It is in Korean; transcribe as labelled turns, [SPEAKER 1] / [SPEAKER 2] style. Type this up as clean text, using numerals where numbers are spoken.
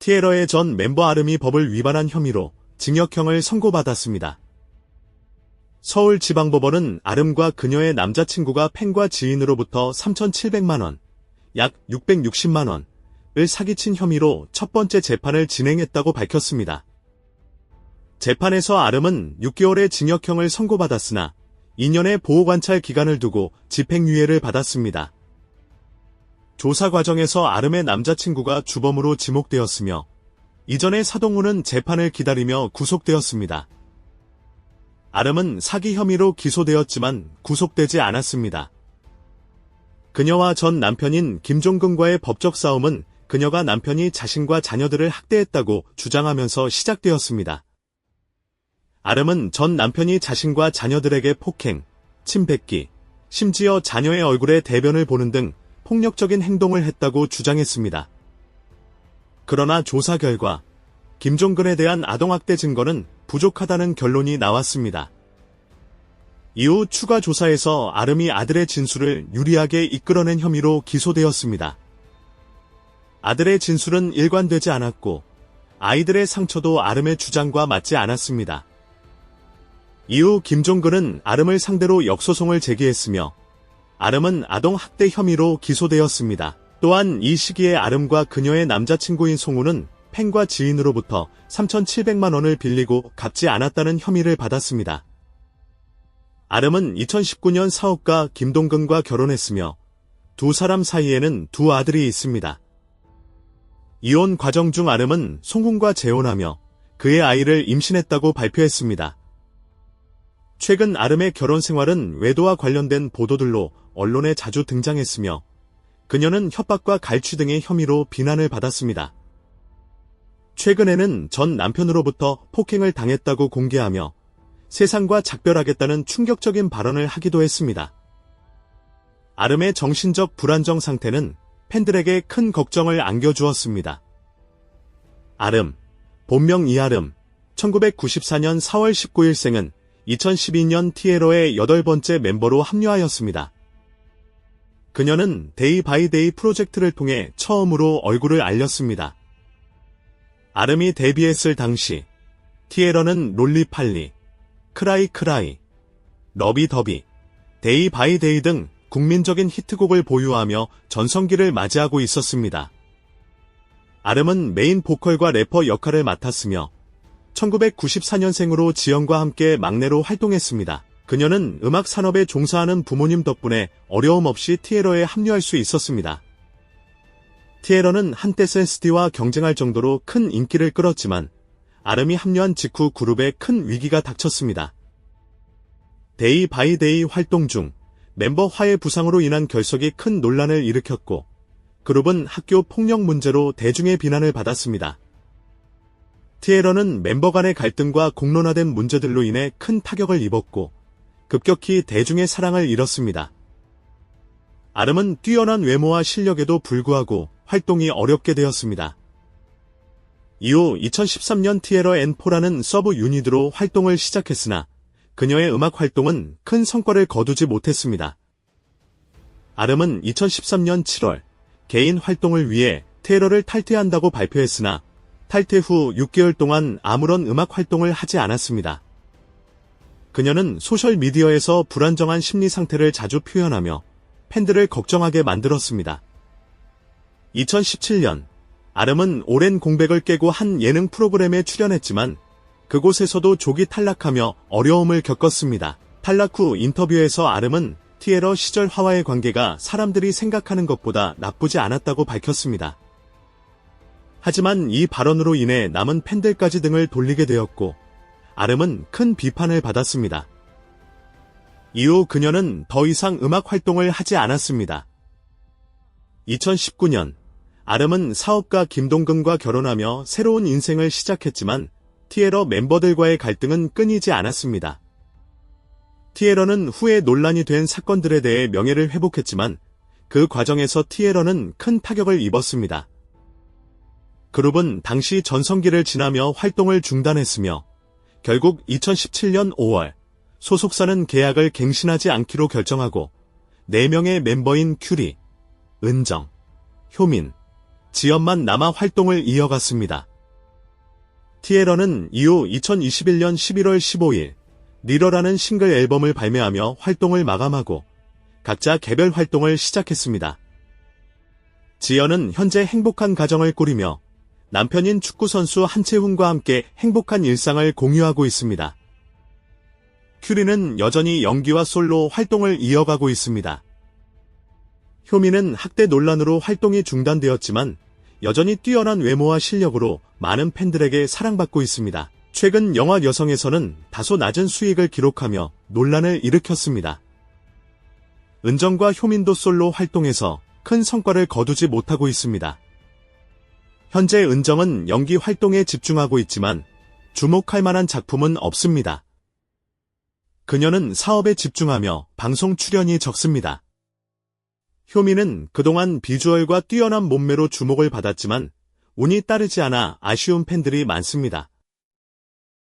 [SPEAKER 1] 티에러의 전 멤버 아름이 법을 위반한 혐의로 징역형을 선고받았습니다. 서울지방법원은 아름과 그녀의 남자친구가 팬과 지인으로부터 3,700만 원, 약 660만 원을 사기친 혐의로 첫 번째 재판을 진행했다고 밝혔습니다. 재판에서 아름은 6개월의 징역형을 선고받았으나 2년의 보호관찰 기간을 두고 집행유예를 받았습니다. 조사 과정에서 아름의 남자친구가 주범으로 지목되었으며 이전에 사동훈은 재판을 기다리며 구속되었습니다. 아름은 사기 혐의로 기소되었지만 구속되지 않았습니다. 그녀와 전 남편인 김종근과의 법적 싸움은 그녀가 남편이 자신과 자녀들을 학대했다고 주장하면서 시작되었습니다. 아름은 전 남편이 자신과 자녀들에게 폭행, 침 뱉기, 심지어 자녀의 얼굴에 대변을 보는 등 폭력적인 행동을 했다고 주장했습니다. 그러나 조사 결과 김종근에 대한 아동학대 증거는 부족하다는 결론이 나왔습니다. 이후 추가 조사에서 아름이 아들의 진술을 유리하게 이끌어낸 혐의로 기소되었습니다. 아들의 진술은 일관되지 않았고 아이들의 상처도 아름의 주장과 맞지 않았습니다. 이후 김종근은 아름을 상대로 역소송을 제기했으며 아름은 아동학대 혐의로 기소되었습니다. 또한 이 시기에 아름과 그녀의 남자친구인 송우는 팬과 지인으로부터 3,700만 원을 빌리고 갚지 않았다는 혐의를 받았습니다. 아름은 2019년 사업가 김동근과 결혼했으며 두 사람 사이에는 두 아들이 있습니다. 이혼 과정 중 아름은 송훈과 재혼하며 그의 아이를 임신했다고 발표했습니다. 최근 아름의 결혼 생활은 외도와 관련된 보도들로 언론에 자주 등장했으며 그녀는 협박과 갈취 등의 혐의로 비난을 받았습니다. 최근에는 전 남편으로부터 폭행을 당했다고 공개하며 세상과 작별하겠다는 충격적인 발언을 하기도 했습니다. 아름의 정신적 불안정 상태는 팬들에게 큰 걱정을 안겨주었습니다. 아름, 본명 이아름, 1994년 4월 19일 생은 2012년 티에러의 8번째 멤버로 합류하였습니다. 그녀는 데이 바이 데이 프로젝트를 통해 처음으로 얼굴을 알렸습니다. 아름이 데뷔했을 당시 티에러는 롤리팔리, 크라이 크라이, 러비 더비, 데이 바이 데이 등 국민적인 히트곡을 보유하며 전성기를 맞이하고 있었습니다. 아름은 메인 보컬과 래퍼 역할을 맡았으며 1994년생으로 지연과 함께 막내로 활동했습니다. 그녀는 음악 산업에 종사하는 부모님 덕분에 어려움 없이 티에러에 합류할 수 있었습니다. 티에러는 한때 센스티와 경쟁할 정도로 큰 인기를 끌었지만 아름이 합류한 직후 그룹에 큰 위기가 닥쳤습니다. 데이 바이 데이 활동 중 멤버 화해 부상으로 인한 결석이 큰 논란을 일으켰고 그룹은 학교 폭력 문제로 대중의 비난을 받았습니다. 티에러는 멤버 간의 갈등과 공론화된 문제들로 인해 큰 타격을 입었고 급격히 대중의 사랑을 잃었습니다. 아름은 뛰어난 외모와 실력에도 불구하고 활동이 어렵게 되었습니다. 이후 2013년 티에러 N4라는 서브 유닛으로 활동을 시작했으나 그녀의 음악 활동은 큰 성과를 거두지 못했습니다. 아름은 2013년 7월 개인 활동을 위해 티에러를 탈퇴한다고 발표했으나 탈퇴 후 6개월 동안 아무런 음악 활동을 하지 않았습니다. 그녀는 소셜미디어에서 불안정한 심리 상태를 자주 표현하며 팬들을 걱정하게 만들었습니다. 2017년 아름은 오랜 공백을 깨고 한 예능 프로그램에 출연했지만 그곳에서도 조기 탈락하며 어려움을 겪었습니다. 탈락 후 인터뷰에서 아름은 티에러 시절 화와의 관계가 사람들이 생각하는 것보다 나쁘지 않았다고 밝혔습니다. 하지만 이 발언으로 인해 남은 팬들까지 등을 돌리게 되었고 아름은 큰 비판을 받았습니다. 이후 그녀는 더 이상 음악 활동을 하지 않았습니다. 2019년 아름은 사업가 김동근과 결혼하며 새로운 인생을 시작했지만 티에러 멤버들과의 갈등은 끊이지 않았습니다. 티에러는 후에 논란이 된 사건들에 대해 명예를 회복했지만 그 과정에서 티에러는 큰 타격을 입었습니다. 그룹은 당시 전성기를 지나며 활동을 중단했으며 결국 2017년 5월 소속사는 계약을 갱신하지 않기로 결정하고 4명의 멤버인 큐리, 은정, 효민, 지연만 남아 활동을 이어갔습니다. 티에러는 이후 2021년 11월 15일 리러라는 싱글 앨범을 발매하며 활동을 마감하고 각자 개별 활동을 시작했습니다. 지연은 현재 행복한 가정을 꾸리며 남편인 축구선수 한채훈과 함께 행복한 일상을 공유하고 있습니다. 큐리는 여전히 연기와 솔로 활동을 이어가고 있습니다. 효민은 학대 논란으로 활동이 중단되었지만 여전히 뛰어난 외모와 실력으로 많은 팬들에게 사랑받고 있습니다. 최근 영화 여성에서는 다소 낮은 수익을 기록하며 논란을 일으켰습니다. 은정과 효민도 솔로 활동에서 큰 성과를 거두지 못하고 있습니다. 현재 은정은 연기 활동에 집중하고 있지만 주목할 만한 작품은 없습니다. 그녀는 사업에 집중하며 방송 출연이 적습니다. 효민은 그동안 비주얼과 뛰어난 몸매로 주목을 받았지만 운이 따르지 않아 아쉬운 팬들이 많습니다.